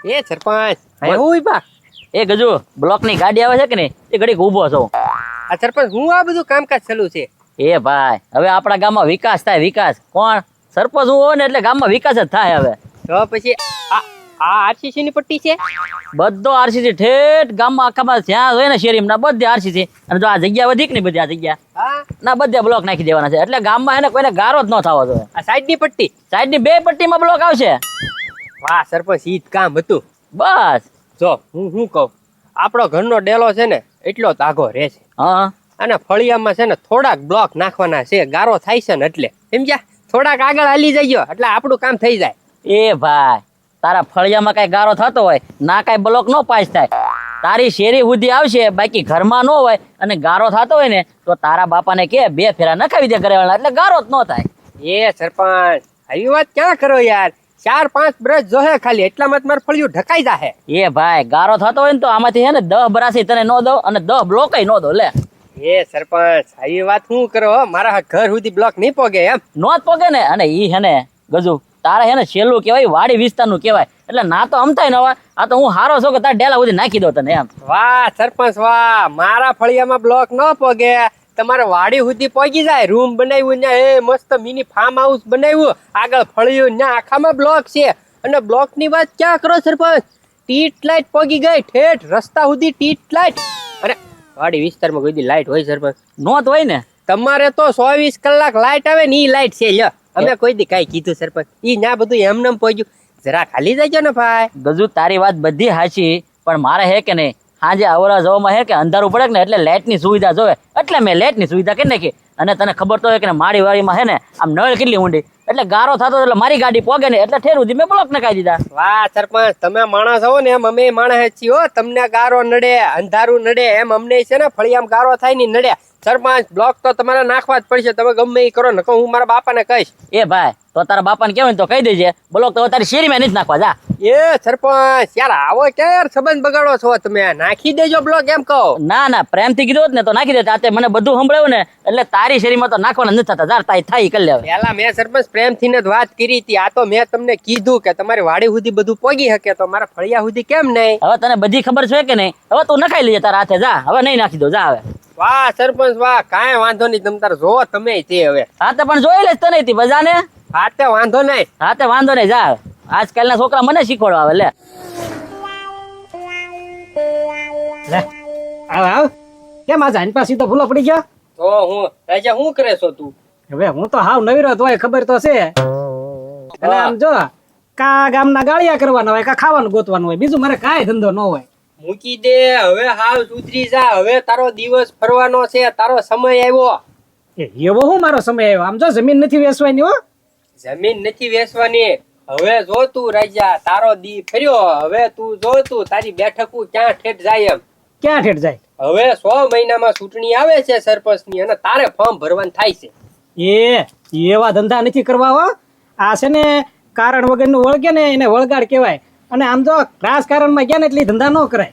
એ સરપંચ હું બા એ ગજુ બ્લોક ની ગાડી આવે છે કે નહીં એ ઘડીક ઊભો છો. આ સરપંચ હું આ બધું કામકાજ ચાલુ છે. એ ભાઈ હવે આપણા ગામમાં વિકાસ થાય વિકાસ. કોણ સરપંચ હું હોય ને એટલે ગામમાં વિકાસ જ થાય. હવે તો પછી આ આરસીસી ની પટ્ટી છે. બધો આરસીસી ઠેઠ ગામમાં આખામાં જ્યાં હોય ને શેરીમાં બધે આરસીસી. અને જો આ જગ્યા વધી કે નહીં બધી આ જગ્યા હા ના બધે બ્લોક નાખી દેવાના છે. એટલે ગામમાં એને કોઈને ગારો જ ન થવો જોઈએ. આ સાઈડ ની પટ્ટી સાઈડ ની બે પટ્ટીમાં બ્લોક આવશે. વાહ સરપંચ ઈ જ કામ હતું. બસ જો હું કહું આપણો ઘરનો ડેલો છે ને એટલો તાગો રહે છે. હા અને ફળિયામાં છે ને થોડાક બ્લોક નાખવાના છે. ગારો થાય છે ને એટલે સમજ્યા. થોડાક આગળ હાલી જઈયો એટલે આપણું કામ થઈ જાય. એ ભાઈ તારા ફળિયામાં કઈ ગારો થતો હોય ના કઈ બ્લોક નો પાસ થાય. તારી શેરી સુધી આવશે બાકી ઘરમાં ન હોય અને ગારો થતો હોય ને તો તારા બાપાને કે બે ફેરા નખાવી દે ઘરેવાળા એટલે ગારો જ ન થાય. એ સરપંચ આવી વાત ક્યાં કરો યાર. 4-5 બ્રશ જોહે ખાલી એટલામાં જ મારું ફળિયું ઢકાઈ જાહે. એ ભાઈ ગારો થતો હોય ને તો આમાંથી હે ને 10 બરાસી તને નો દો અને 10 બ્લોક નો દો. લે એ સરપંચ આવી વાત શું કરો. મારા ઘર સુધી બ્લોક નહીં પોગે એમ નો જ પોગે ને. અને ઈ હે ને ગજુ તારે હે ને છેલ્લું કહેવાય વાડી વિસ્તારનું કહેવાય. એટલે ના તો અમતાય ન હોય. આ તો હું હારો છું કે તારા ડેલા સુધી નાખી દો તને એમ. વાહ સરપંચ વાહ. મારા ફળિયામાં બ્લોક ન પોગે તમારે વાડી સુધી પહોંચી જાય. રૂમ બનાવ્યું ત્યાં એ મસ્ત મિની ફાર્મ હાઉસ બનાવ્યું. આગળ ફળિયું ત્યાં આખામાં બ્લોક છે. અને બ્લોક ની વાત ક્યાં કરો સરપંચ. સ્ટ્રીટ લાઈટ પહોંચી ગઈ ઠેઠ રસ્તા સુધી સ્ટ્રીટ લાઈટ. અને વાડી વિસ્તારમાં કોઈ દી લાઈટ હોય સરપંચ? નો જ હોય ને. તમારે તો 24 કલાક લાઈટ આવે ને ઈ લાઈટ છે. લ્યો અમે કોઈ દી કઈ કીધું સરપંચ. ઈ ના બધું એમનેમ પહોંચ્યું. જરા ખાલી જજો ને ભાઈ. ગજુ તારી વાત બધી સાચી પણ મારે હે કે નહીં સાંજે અવરા જવામાં હે કે અંધારું પડે ને એટલે લાઇટ ની સુવિધા જોવે. એટલે મેં લાઇટ ની સુવિધા કરી નાખી. અને તને ખબર તો હોય કે મારી વાડીમાં હે ને આમ નળ કેટલી ઊંડી એટલે ગારો થતો એટલે મારી ગાડી પોગે ને એટલે ઠેર સુધી મેં બ્લોક નખાઈ દીધા. વાહ સરપંચ તમે માણસ હો ને એમ અમે માણસ છીએ હો. તમને ગારો નડે અંધારું નડે એમ અમને છે ને ફળિયામાં ગારો થાય ને નડે. સરપંચ બ્લોક તો તમારે નાખવા જ પડશે. તમે ગમે એ કરો ને હું મારા બાપાને કહીશ. એ ભાઈ તો તારા બાપાને કહેવાય તો કહી દેજે બ્લોક તો તારી શેરીમાં નથી નાખવા. જા એ સરપંચ યાર આવો ક્યારે સંબંધ બગાડો છો તમે. નાખી દેજો બ્લોક એમ કહો. ના ના પ્રેમથી કીધું હોત ને તો નાખી દેતા. મને બધું સંભળાયું ને એટલે તારી શેરીમાં તો નાખવાના નથી થતા. જા તાઈ થાય કરી લેવા. પેલા મેં સરપંચ પ્રેમથી જ વાત કરી હતી. આ તો મેં તમને કીધું કે તમારી વાડી સુધી બધું પોગી શકે તો મારા ફળિયા સુધી કેમ નહીં. હવે તને બધી ખબર છે કે નહીં. હવે તું નખાઈ લેજે તારા હાથે. જા હવે નહીં નાખી દો. જા હવે. વાહ સરપંચ વાહ. કાંઈ વાંધો નહીં. તમ તાર જો તમે તે હવે હાથે પણ જોઈ લેજ તને હતી બજા ને. હાથે વાંધો નહીં. હાથે વાંધો નહીં. જા આજકાલના છોકરા મને શીખવાડવા આવે. લે લે આવ આવ. કેમ આ જાન પાછી તો ભૂલો પડી ગયા. તો હું રાજા શું કરે છો તું? હવે હું તો હાવ નવીરો તો હોય ખબર તો છે. અને આમ જો કા ગામના ગાળિયા કરવાના હોય કા ખાવાનું ગોતવાનું હોય. બીજું મારે કાંઈ ધંધો ન હોય. મૂકી દે હવે હાવ સુધરી જા. હવે તારો દિવસ ફરવાનો છે. તારો સમય આવ્યો. એવો હું મારો સમય આવ્યો. આમ જો જમીન નથી વેચવાની હો. જમીન નથી વેચવાની. હવે જો તું રાજા તારો દી ફર્યો. હવે તું જો તું તારી બેઠકું ક્યાં ઠેઠ જાય એમ. ક્યાં ઠેઠ જાય. હવે 100 મહિનામાં ચૂંટણી આવે છે સરપંચ ની અને તારે ફોર્મ ભરવાનું થાય છે. એવા ધંધા નથી કરવા હો. આ છે ને કારણ વગરનું વળગે ને એને વળગાડ કહેવાય. અને આમ જો રાજકારણમાં ગયા ને એટલે ધંધા ન કરાય.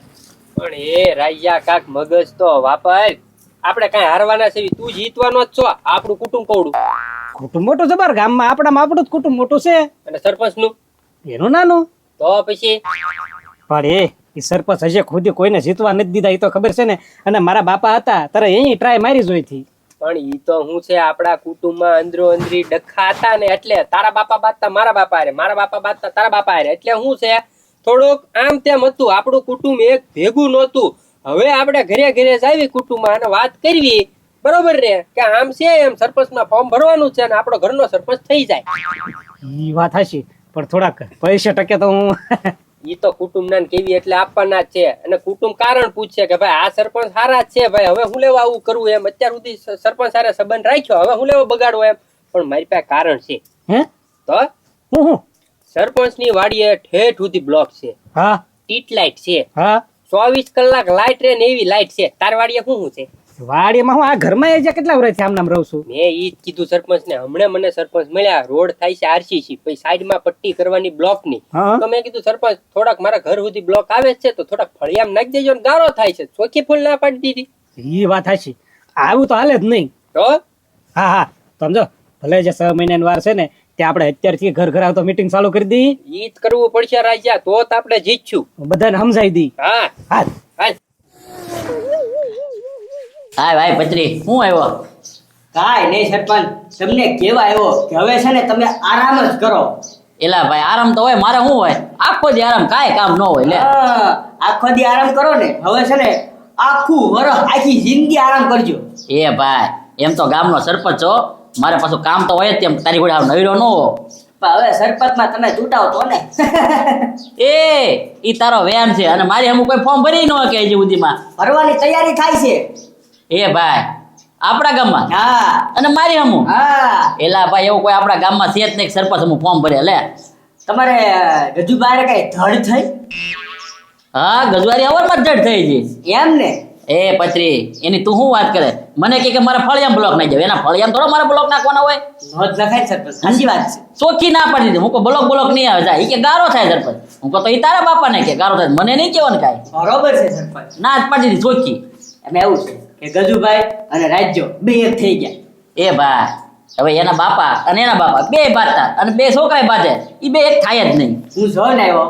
પણ એ રાજા કાક મગજ તો વાપર. આપણે કઈ હારવાના છે. તું જીતવાનો જ છો. આપણું કુટુંબ કવડું. કુટુંબ મોટું છે બાર ગામમાં. આપણામાં આપણું જ કુટુંબ મોટું છે. અને સરપંચ નું એનું નાનું. તો પછી પણ એ સરપંચ હશે ખુદ કોઈને જીતવા નથી દીધા. એ તો ખબર છે ને. અને મારા બાપા હતા તારે અહીં ટ્રાય મારી જોઈ હતી. પણ ઈ તો હું છે આપણા કુટુંબમાં અંદરો અંદરી ડખા હતા ને એટલે તારા બાપા બાતતા મારા બાપા હારે, મારા બાપા બાતતા તારા બાપા હારે. એટલે હું છે થોડુંક આમ તેમ હતું. આપણું કુટુંબ એક ભેગું નહોતું. હવે આપણે ઘરે ઘરે જાવી કુટુંબમાં અને વાત કરવી બરોબર રે કે આમ છે એમ સરપંચમાં ફોર્મ ભરવાનું છે અને આપણો ઘરનો સરપંચ થઈ જાય. ઈ વાત હશે પણ થોડાક પૈસા ટકે તો હું ઈ તો કુટુંબના કેવી એટલે આપવાના જ છે. અને કુટુંબ કારણ પૂછશે કે ભાઈ આ સરપંચ સારા જ છે ભાઈ હવે હું લેવા આવું કરવું એમ. અત્યાર સુધી સરપંચ સારા સંબંધ રાખ્યો હવે હું લેવા બગાડવો એમ. પણ મારી પાસે કારણ છે. હે તો હું સરપંચ ની વાડીએ ઠેઠ સુધી બ્લોક છે. હા સ્ટ્રીટ લાઈટ છે. હા 24 કલાક લાઈટ રે ને એવી લાઈટ છે. તાર વાડીએ શું છે? વાડીમાં હું આ ઘરમાં એ કેટલા વર્ષથી આમ નામ રહું છું. મેં ઈ જ કીધું સરપંચ ને. હમણાં મને સરપંચ મળ્યા. રોડ થાય છે આરસીસી પછી સાઈડમાં પટ્ટી કરવાની બ્લોક ની. તો મેં કીધું સરપંચ થોડાક મારા ઘર સુધી બ્લોક આવે છે તો થોડાક ફળિયામાં નાખી દેજો ને ગારો થાય છે. ચોખ્ખી ફૂલ ના પાડી દીધી. ઈ વાત હશે. આવું તો હાલે જ નહીં. તો હા સમજો ભલે જે 6 મહિનાની વાર છે ને તે આપણે અત્યારથી ઘર ઘર આવતો મીટિંગ ચાલુ કરી દઈએ. ઈ જ કરવું પડશે રાજા, તો જ આપણે જીતશું. બધાને સમજાવી દઈ. હા હાલ હાલ. હાય ભાઈ પત્રી હું આવ્યો. કાંઈ નહીં સરપંચ, તમને કેવા આવ્યો કે હવે છે ને તમે આરામ જ કરો. એલા ભાઈ આરામ તો હોય, મારે શું હોય, આખો દી આરામ, કાંઈ કામ ન હોય લે. હા, આખો દી આરામ કરો ને, હવે છે ને આખું વરસ આખી જિંદગી આરામ કરજો. એ ભાઈ એમ તો ગામનો સરપંચ છો, મારે પાછું કામ તો હોય જ, તેમ તારી જોડે આવ નવીરો ન હો. પણ હવે સરપંચમાં તમે ચૂંટાવ તો ને. એ ઈ તારો વ્યાયામ છે, અને મારી અમુક કોઈ ફોર્મ ભરી ન હોય કે હજી સુધીમાં. ભરવાની તૈયારી થાય છે. એ ભાઈ આપણા ગામમાં હા અને મારી અમુક હા, એલા ભાઈ એવું કોઈ આપણા ગામમાં છે જ નહીં કે સરપંચ અમુક ફોર્મ ભરે લે. તમારે ગજુબારે કઈ ધડ થઈ હા ગજવારી અવરમાં જ જડ થઈ ગઈ. એમ ને? એ પત્રી એની તું શું વાત કરે, મને કે મારા ફળિયામ બ્લોક નાખી જાવ, એના ફળિયામ થોડો મારા બ્લોક નાખવાના હોય. નોંધ લખાય સરપંચ, સાચી વાત છે. ચોખ્ખી ના પાડી દીધી, હું કહું બ્લોક નહીં આવે જાય, ઈ કે ગારો થાય સરપંચ. હું કહું તો ઈ તારા બાપાને કે ગારો થાય, મને નહીં કહેવાનું કાંઈ. બરોબર છે સરપંચ. ના જ પાડી દીધી ચોખ્ખી. એમાં એવું છે કે ગજુભાઈ અને રાજ્યો બે એક થઈ ગયા. એ ભાઈ હવે એના બાપા અને એના બાપા બે બાતા અને બે છોકરા બાજે, ઈ બે એક થાય જ નહીં. હું જોઈને આવ્યો,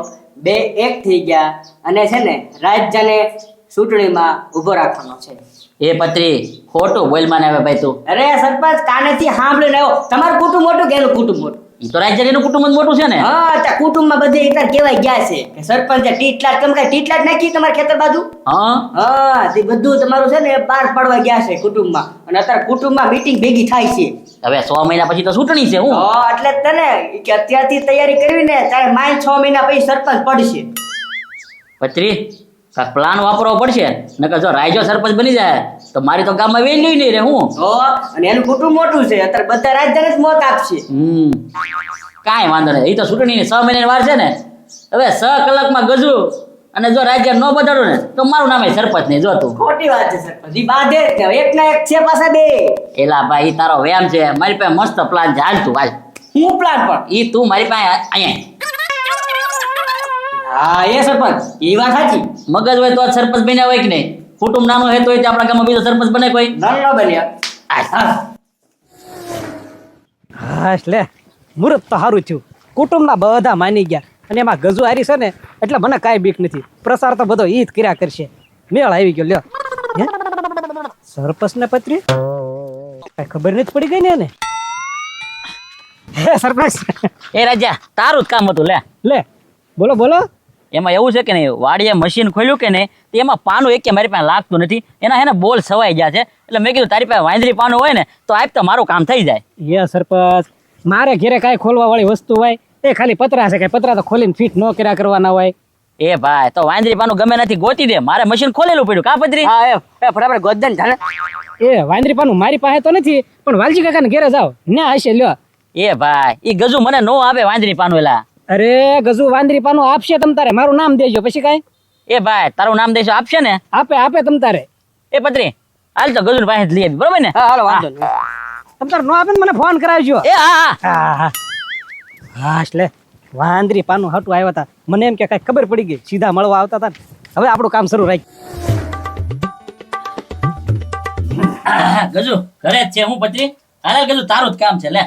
બે એક થઈ ગયા અને છે ને રાજ્યને ચૂંટણીમાં ઉભો રાખવાનો છે. એ પત્રી ખોટું બોલ માને હવે ભાઈ તું. અરે સરપંચ કાનેથી સાંભળીને આવ્યો, તમારું કુટુંબ મોટું કે એનું કુટુંબ મોટું? ઈ તો રાજ્યનું કુટુંબ જ મોટું છે ને. હા, ત્યાં કુટુંબમાં બધે એટલા કહેવાય ગયા છે કે સરપંચે ટીટલાટ, તમે કઈ ટીટલાટ નાખી તમારા ખેતર બાજુ? હા હા, તે બધું તમારું છે ને બહાર પડવા ગયા છે કુટુંબમાં, અને અત્યારે કુટુંબમાં મીટિંગ ભેગી થાય છે. હવે 6 મહિના પછી તો ચૂંટણી છે. હું હા, એટલે જ તને કે અત્યારથી તૈયારી કરવી ને તારે માઇન 6 મહિના પછી સરપંચ પડશે. પત્રી કાંઈક પ્લાન વાપરવો પડશે, નકર જો રાયજો સરપંચ બની જાય તો મારી તો ગામમાં વેલ્યુ નહીં રહે. હું તો અને એનું કુટુંબ મોટું છે, અત્યારે બધા રાજ્યને જ મોત આપશે. કાંઈ વાંધો નહીં, એ તો ચૂંટણીની 6 મહિનાની વાર છે ને. હવે 6 કલાકમાં ગજુ અને જો રાજ્ય ન બજાડું ને તો મારું નામે સરપંચ નહીં. જો તું ખોટી વાત છે સરપંચ, ઈ બાંધે જ ને, એક ના એક છે પાછા બે. એલા ભાઈ ઈ તારો વ્યાયામ છે, મારી પાસે મસ્ત પ્લાન છે, હાલ તું હાલ. હું પ્લાન પણ? ઈ તું મારી પાસે અહીંયા હા એ સરપંચ, એ વાત સાચી. મગજ હોય તો જ સરપંચ બન્યા હોય કે નહીં. કુટુંબ નાનું હોય તો આપણા ગામમાં બીજો સરપંચ બને કોઈ. ન બન્યા. હા, હા એટલે મુહૂર્ત તો સારું થયું, કુટુંબના બધા માની ગયા, અને એમાં ગજુ હારી છે ને એટલે મને કાંઈ બીક નથી. પ્રસાર તો બધો ઈ જ કર્યા કરશે. મેળ આવી ગયો લ્યો. હે? સરપંચ ને પત્રી કાંઈ ખબર નથી પડી ગઈ ને એને? હે સરપંચ, એ રાજા તારું જ કામ હતું લે. લે બોલો બોલો. એમાં એવું છે કે નહીં, વાડીએ મશીન ખોલ્યું કે નહીં તો એમાં પાનું એક કે મારી પાસે લાગતું નથી. એના હે ને બોલ સવાઈ ગયા છે, એટલે મેં કીધું તારી પાસે વાંદરી પાનું હોય ને તો આપ તો મારું કામ થઈ જાય. એ સરપંચ, મારે ઘેરે કાંઈ ખોલવા વાળી વસ્તુ હોય એ ખાલી પતરા છે, કાંઈ પતરા તો ખોલીને ફિટ ન કર્યા કરવાના હોય. એ ભાઈ તો વાંદરી પાનું ગમે નથી ગોતી દે, મારે મશીન ખોલેલું પડ્યું. કા પત્રી? હા એ ફટાફટ ગોદન જાણે. એ વાંદરી પાનું મારી પાસે તો નથી, પણ વાલજી કાકાને ઘેરે જાઓ ના હશે લ્યો. એ ભાઈ ઈ ગજુ મને નો આવે વાંદરી પાનું. એલા અરે ગજુ વાંદરી પાનું આપશે તમ તારે, મારું નામ દેજો પછી કાંઈ. એ ભાઈ તારું નામ દેશો આપશે ને? આપે આપે તમ તારે. એ પત્રી હાલ તો ગજુ પાસે જ લઈ આવી, બરોબર ને? હા હાલો, વાંધો નહીં. તમ તારે નો આપે ને મને ફોન કરાવજો. એ હા હા હા હા હા એટલે વાંદરી પાનું હાટું આવ્યા હતા, મને એમ કે કાંઈ ખબર પડી ગઈ, સીધા મળવા આવતા હતા ને. હવે આપણું કામ શરૂ રાખ. ગજુ ઘરે જ છે. હું પત્રી હાલે ગજુ તારું જ કામ છે લે.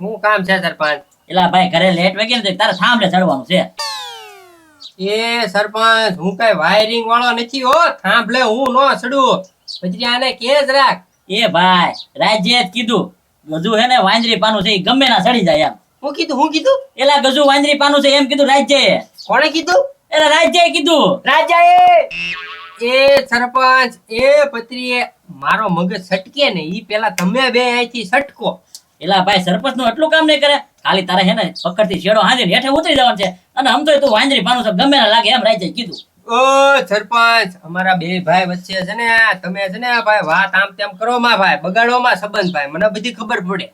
શું કામ છે સરપંચ? એલા ભાઈ ઘરે લેટ વેગે ને તારે થાંભલે ચડવાનું છે. એ સરપંચ, હું કઈ વાયરિંગ વાળો નથી હો, થાંભલે હું નો ચડું. પછી આને કે જ રાખ. એ ભાઈ રાજ્ય જ કીધું ગજુ હે ને વાંદરી પાનું છે, ઈ ગમે ના ચડી જાય એમ. હું કીધું? એલા ગજુ વાંદરી પાનું છે એમ કીધું રાજ્યએ. કોણે કીધું? એલા રાજ્યએ કીધું. રાજાએ એ સરપંચ, એ પત્રીએ મારો મગજ સટકે ને ઈ પેલા તમે બે અહીંથી સટકો. એલા ભાઈ સરપંચ નું એટલું કામ નહીં કરે, ખાલી તારે હે ને પકડતી છેડો હાંધી હેઠે ઉતરી જવાનું છે, અને આમ તો તું વાંદરી પાનું છે ગમે ના લાગે એમ રાજ્યએ કીધું. ઓ સરપંચ, અમારા બે ભાઈ વચ્ચે છે ને તમે છે ને ભાઈ વાત આમ તેમ કરો માં ભાઈ, બગાડો માં સંબંધ ભાઈ, મને બધી ખબર પડે.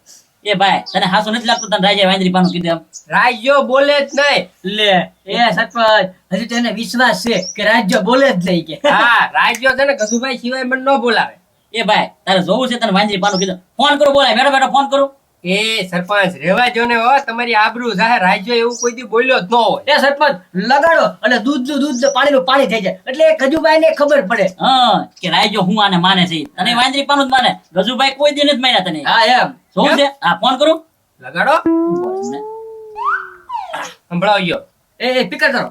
એ ભાઈ તને હાસુ નથી લાગતું તને રાજ્ય વાંદરી પાનું કીધું એમ? રાજ્યો બોલે જ નહીં. લે એ સરપંચ, હજી તો એને વિશ્વાસ છે કે રાજ્ય બોલે જ નહીં કે. હા, રાજ્યો છે ને ગજુભાઈ સિવાય મને ન બોલાવે. એ ભાઈ તારે જોવું છે તને વાંદરી પાનું કીધું, ફોન કરો બોલાય, બેઠો બેઠો ફોન કરું. એ સરપંચ રેવા જો ને હો, તમારી આબરૂ જાહે, રાજ્યો એવું કોઈ દી બોલ્યો જ ન હોય. એ સરપંચ લગાડો અને દૂધ પાણીનું પાણી થઈ જાય, એટલે ગજુભાઈ ને ખબર પડે. હા કે રાજ્ય હું આને માને છે, તને વાંદરી પાનું જ માને, ગજુભાઈ કોઈ દી નથી માન્યા તને. હા એમ જોવું છે? હા ફોન કરું. લગાડો સંભળાવજો એ પીકર કરો.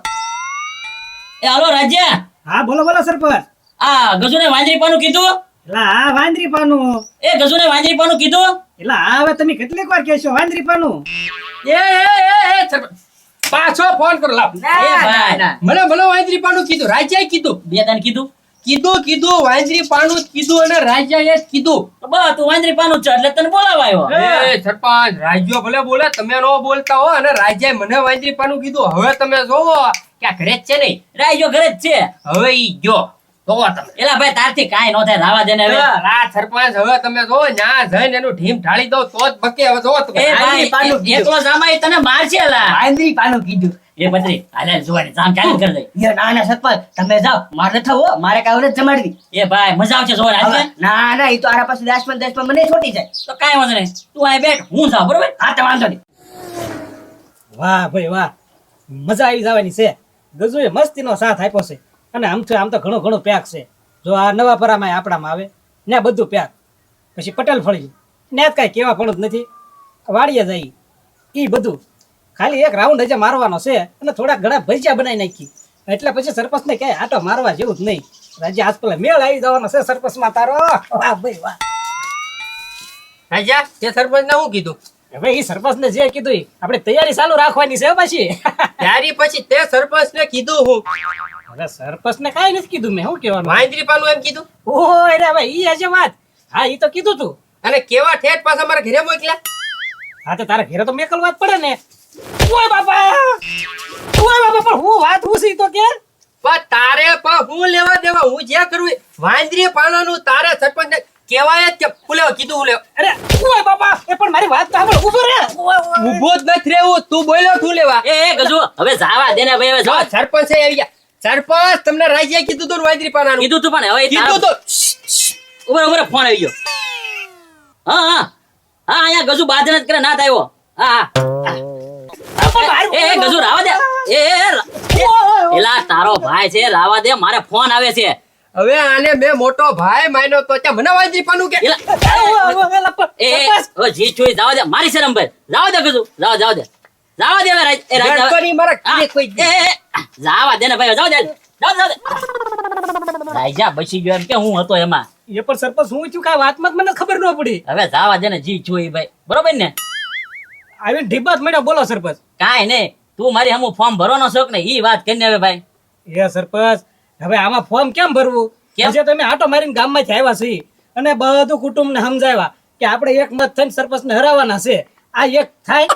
એ હાલો રાજ્યા, હા બોલો બોલો સરપંચ. આ ગજુને વાંદરીપાનું કીધું? એટલે આ વાંદરી પાનું. એ ગજુને વાંદરીપાનું કીધું? એટલે આ હવે તમે કેટલીક વાર કહેશો વાંદરી પાનું. એ સરપંચ, પાછો ફોન કરો લાવ. એ ભાઈ, મને ભલો વાંદરી પાનું કીધું, રાજાએ કીધું. બે તને કીધું? કીધું વાંદરી પાનું જ કીધું અને રાજાએ જ કીધું. તો બસ તું વાંદરીપાનું જ છે એટલે તને બોલાવાયો. એ સરપંચ, રાજ્યો ભલે બોલે, તમે નો બોલતા હો, અને રાજાએ મને વાંદરી પાનું કીધું. હવે તમે જોવો કે આ ઘરે જ છે નહીં, રાજો ઘરે જ છે. હવે ઈ ગયો. જોવો તમે. એલા ભાઈ તારથી કાંઈ નો થાય, રાવા દે ને હવે. આ સરપંચ, હવે તમે જોવો ન્યા જઈને એનું ઢીમ ઢાળી દો તો જ બકે. હવે જોવો તમે. એ ભાઈ, એકલો જામાઈ તને મારશે એલા. વાંદરી પાનું કીધું. એ બત્રી, હાલે જોવાની જામ ચાલુ કરી દે. યો ના ના સરપંચ તમે જાઓ, મારે નથી હો, મારે કાંઈ નથી જમાડવી. એ ભાઈ મજા આવશે જોવાની હાલ ને? ના ના, ઈ તો આરા પાસે દાસમાં મને છોટી જાય. તો કાંઈ વાંધો નહીં, તું અહીં બેઠ, હું જાઉં બરોબર? હા તો વાંધો નહીં. વાહ ભાઈ વાહ, મજા આવી જવાની છે. ગજુએ મસ્તીનો સાથ આપ્યો છે. અને આમ તો ઘણું પેક છે. જો આ નવાપરામાં આપણામાં આવે ને બધું પેક. પછી પટેલ ફળી ને જ કાંઈ કેવા પણ જ નથી. વાડીએ જઈ ઈ બધું ખાલી એક રાઉન્ડ હજે મારવાનો છે અને થોડા ઘણા ભજીયા બનાવી નાખી. એટલે પછી સરપંચને ક્યાંય આટો મારવા જેવું જ નહીં. રાજ્ય આજ પેલા મેળ આવી જવાનો છે સરપંચમાં તારો. વાહ ભાઈ વાહ. રાજા, તે સરપંચને શું કીધું? હવે ઈ સરપંચને જે કીધું ઈ આપણે તૈયારી ચાલુ રાખવાની છે પછી. ત્યારી પછી તે સરપંચને કીધું હું હવે સરપંચને કાંઈ નથી કીધું મેં. શું કહેવાનું? વાંદરી પાનું એમ કીધું. ઓહો અરે ભાઈ ઈ હજે વાત. હા ઈ તો કીધું તું. અને કેવા ઠેઠ પાછા મારા ઘરે મોકલ્યા. હા તો તારા ઘરે તો મેકલવા જ પડે ને. ઓય બાપા, પણ હું વાત હું સી તો કે. પણ તારે પણ હું લેવા દેવા, હું જે કરું એ. વાંદરી પાનાનું તારે સરપંચને કહેવાય જ કે હું લેવા કીધું. હું લેવા અરે ઓય બાપા, એ પણ મારી વાત તો સાંભળ. ઊભો રે. ઊભો જ નથી રહેવું. તું બોલ્યો તું લેવા. એ ગજુ હવે જાવા દે ને ભાઈ, હવે જો જો. સરપંચ આવી ગયા. સરપંચ, તમને રાજ્યએ કીધું તું ને વાંદરી પાનાનું. કીધું તું પણ હવે કીધું તું. ઉભરે ફોન આવી ગયો. હા હા હા, અહીંયા ગજુ બાદ જ કરે ના થાય. હા હા, એ ગજુ રાવા દે. એલા તારો ભાઈ છે, રાવા દે, મારે ફોન આવે છે. હવે આને મેં મોટો ભાઈ માન્યો તો ત્યાં મને વાંદરી પાનું કે. હવે જી છુઈ જાવા દે, મારી શરમ ભાઈ. જાવા દે ગજુ, જાવા દે હવે ગડકરી મારા ઘરે કોઈ દી. જાવા દે ને ભાઈ, જાવા દે. રાજા બસી ગયો એમ કે હું હતો એમાં. એ પણ સરપંચ હું છું કાંઈ વાતમાં જ મને ખબર ન પડી. હવે જાવા દે ને જી છુઈ ભાઈ, બરોબર ને? આવીને ઢીબાત મળ્યો. બોલો સરપંચ. કાંઈ નહીં, તું મારી હમું ફોર્મ ભરવાનો શોખ ને ઈ વાત કરીને હવે ભાઈ. એ સરપંચ, હવે આમાં ફોર્મ કેમ ભરવું? કેમ? આજે તમે આટો મારીને ગામમાંથી આવ્યા છીએ અને બધું કુટુંબને સમજાવ્યા કે આપણે એક મત થઈને સરપંચને હરાવવાના છે. આ એક થાય